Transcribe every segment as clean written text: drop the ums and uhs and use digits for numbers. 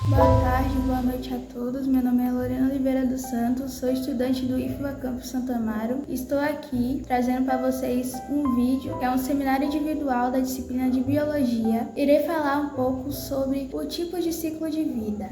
Boa tarde, boa noite a todos. Meu nome é Lorena Oliveira dos Santos, sou estudante do IFBA Campus Santo Amaro. Estou aqui trazendo para vocês um vídeo que é um seminário individual da disciplina de Biologia. Irei falar um pouco sobre o tipo de ciclo de vida.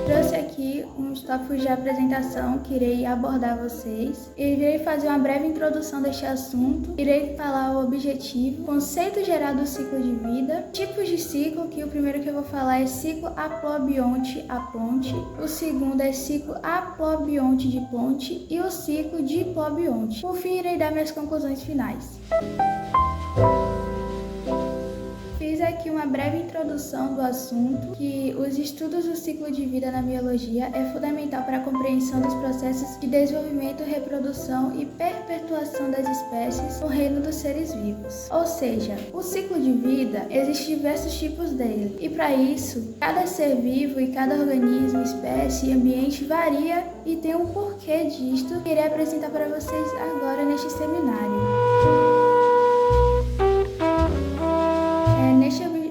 Trouxe aqui uns tópicos de apresentação que irei abordar vocês. Irei fazer uma breve introdução deste assunto. Irei falar o objetivo, conceito geral do ciclo de vida, tipos de ciclo, que o primeiro que eu vou falar é ciclo aplobionte-aponte, o segundo é ciclo aplobionte de ponte e o ciclo diplobionte. Por fim, irei dar minhas conclusões finais. Fiz aqui uma breve introdução do assunto, que os estudos do ciclo de vida na biologia é fundamental para a compreensão dos processos de desenvolvimento, reprodução e perpetuação das espécies no reino dos seres vivos. Ou seja, o ciclo de vida, existem diversos tipos dele, e para isso, cada ser vivo e cada organismo, espécie e ambiente varia e tem um porquê disto que irei apresentar para vocês agora neste seminário.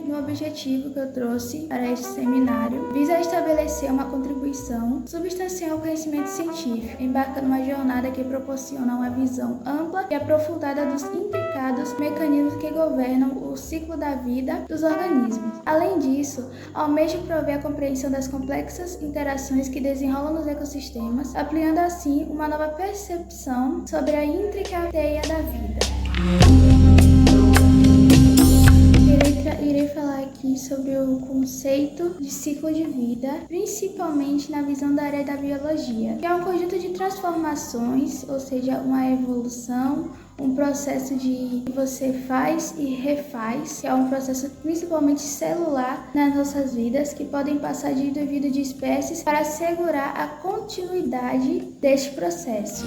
O objetivo que eu trouxe para este seminário visa estabelecer uma contribuição substancial ao conhecimento científico, embarcando uma jornada que proporciona uma visão ampla e aprofundada dos intricados mecanismos que governam o ciclo da vida dos organismos. Além disso, almeja prover a compreensão das complexas interações que desenrolam nos ecossistemas, ampliando assim uma nova percepção sobre a intricada teia da vida. Irei falar aqui sobre o conceito de ciclo de vida, principalmente na visão da área da biologia, que é um conjunto de transformações, ou seja, uma evolução, um processo de que você faz e refaz, que é um processo principalmente celular nas nossas vidas, que podem passar de indivíduo de espécies para assegurar a continuidade deste processo.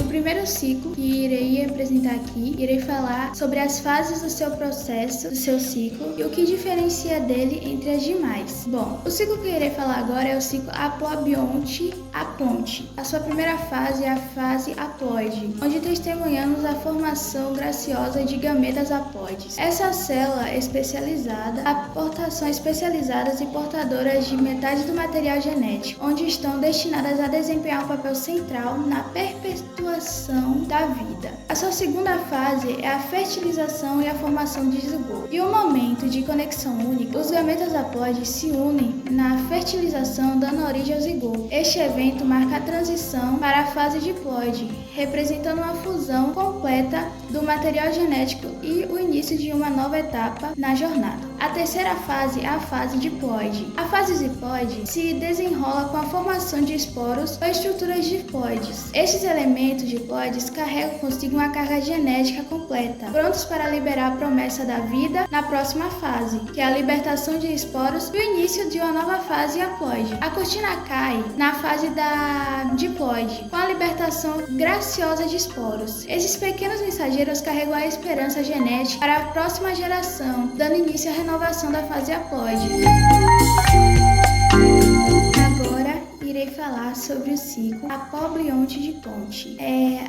O primeiro ciclo que irei apresentar aqui, irei falar sobre as fases do seu processo, do seu ciclo, e o que diferencia dele entre as demais. Bom, o ciclo que irei falar agora é o ciclo aplobionte-aponte. A sua primeira fase é a fase haploide, onde testemunhamos a formação graciosa de gametas haploides. Essa célula é especializada, são especializadas e portadoras de metade do material genético, onde estão destinadas a desempenhar um papel central na perpetuação da vida. A sua segunda fase é a fertilização e a formação de zigoto. E o momento de conexão única, os gametas haploides se unem na fertilização, dando origem ao zigoto. Este evento marca a transição para a fase diploide, representando uma fusão completa do material genético e o início de uma nova etapa na jornada. A terceira fase é a fase diploide. A fase diploide se desenrola com a formação de esporos ou estruturas diploides. Estes elementos diploides carregam consigo uma carga genética completa, prontos para liberar a promessa da vida na próxima fase, que é a libertação de esporos e o início de uma nova fase haploide. A cortina cai na fase da diploide, com a libertação graciosa de esporos. Esses pequenos mensageiros carregam a esperança genética para a próxima geração, dando início à renovação da fase haploide. Agora irei falar sobre o ciclo aplobionte de ponte.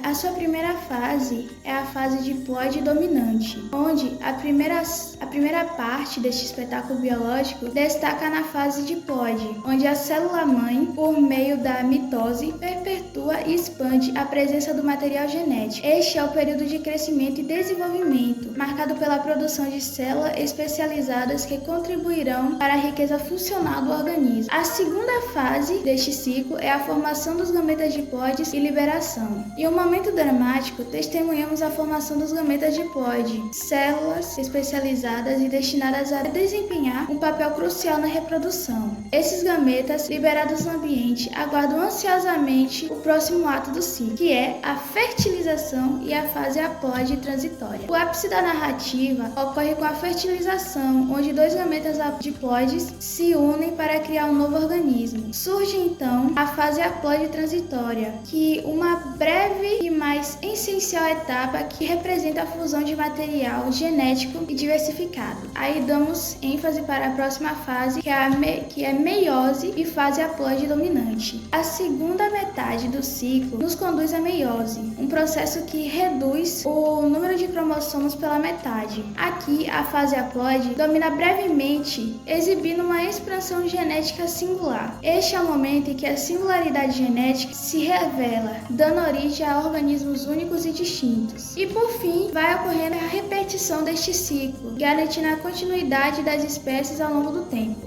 A sua primeira fase é a fase diploide dominante, onde a primeira parte deste espetáculo biológico destaca na fase diploide, onde a célula-mãe, por meio da mitose, perpetua e expande a presença do material genético. Este é o período de crescimento e desenvolvimento, marcado pela produção de células especializadas que contribuirão para a riqueza funcional do organismo. A segunda fase deste ciclo é a formação dos gametas diploides e liberação. Em um momento dramático, testemunhamos a formação dos gametas diploides, células especializadas e destinadas a desempenhar um papel crucial na reprodução. Esses gametas, liberados no ambiente, aguardam ansiosamente o próximo ato do ciclo, que é a fertilização e a fase haploide transitória. O ápice da narrativa ocorre com a fertilização, onde dois gametas diploides se unem para criar um novo organismo. Surge então então a fase haploide transitória, que uma breve e mais essencial etapa que representa a fusão de material genético e diversificado. Aí damos ênfase para a próxima fase, que é meiose e fase haploide dominante. A segunda metade do ciclo nos conduz à meiose, um processo que reduz o número de cromossomos pela metade. Aqui, a fase haploide domina brevemente, exibindo uma expansão genética singular. Este é o momento em que a singularidade genética se revela, dando origem a organismos únicos e distintos. E por fim, vai ocorrendo a repetição deste ciclo, garantindo a continuidade das espécies ao longo do tempo.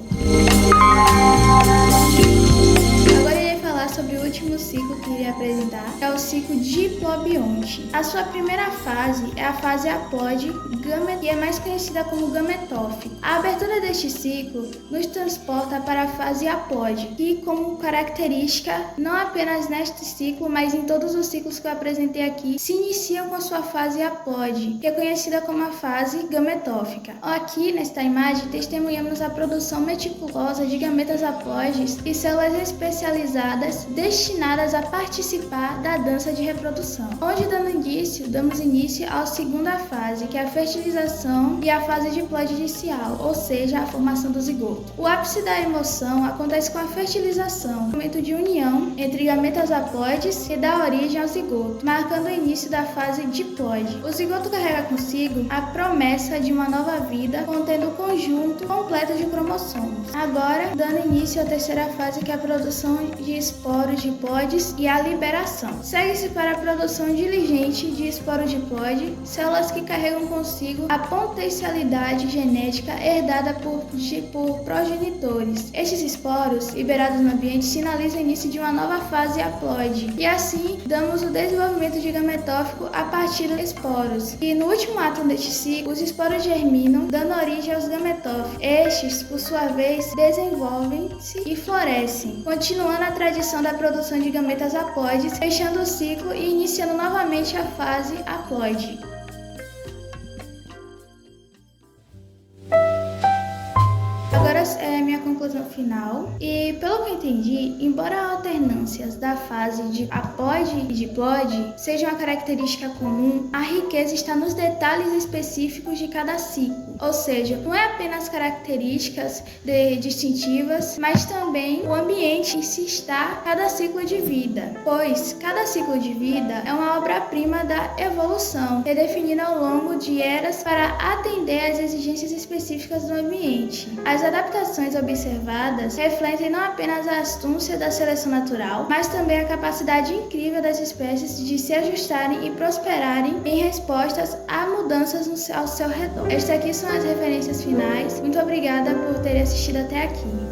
Agora eu irei falar sobre o último ciclo que irei apresentar, que é o ciclo diplobionte. A sua primeira fase é a fase haploide, que é mais conhecida como gametófito. A abertura deste ciclo nos transporta para a fase haploide, que como característica, não apenas neste ciclo, mas em todos os ciclos que eu apresentei aqui, se iniciam com a sua fase haploide, que é conhecida como a fase gametófica. Aqui, nesta imagem, testemunhamos a produção meticulosa de gametas haploides e células especializadas destinadas a participar da dança de reprodução, onde damos início à segunda fase, que é a fertilização e a fase diploide inicial, ou seja, a formação do zigoto. O ápice da emoção acontece com a fertilização, momento de união entre gametas haploides que dá origem ao zigoto, marcando o início da fase diploide. O zigoto carrega consigo a promessa de uma nova vida, contendo o conjunto completo de cromossomos. Agora, dando início à terceira fase, que é a produção de esporos diploides e a liberação. Segue-se para a produção diligente de esporo diploide, células que carregam consigo a potencialidade genética herdada por progenitores. Estes esporos, liberados no ambiente, sinalizam o início de uma nova fase haploide, e assim damos o desenvolvimento de gametófito a partir dos esporos. E no último ato deste ciclo, os esporos germinam, dando origem aos gametófitos. Estes, por sua vez, desenvolvem-se e florescem, continuando a tradição da produção de gametas haploides, fechando o ciclo e iniciando novamente a fase haploide. Agora é a minha conclusão final, e pelo que eu entendi, embora alternâncias da fase de haploide e diploide sejam uma característica comum, a riqueza está nos detalhes específicos de cada ciclo, ou seja, não é apenas características distintivas, mas também o ambiente em que se está cada ciclo de vida, pois cada ciclo de vida é uma obra-prima da evolução, redefinida ao longo de eras para atender às exigências específicas do ambiente. As adaptações observadas refletem não apenas a astúcia da seleção natural, mas também a capacidade incrível das espécies de se ajustarem e prosperarem em respostas a mudanças ao seu redor. Estas aqui são as referências finais. Muito obrigada por terem assistido até aqui.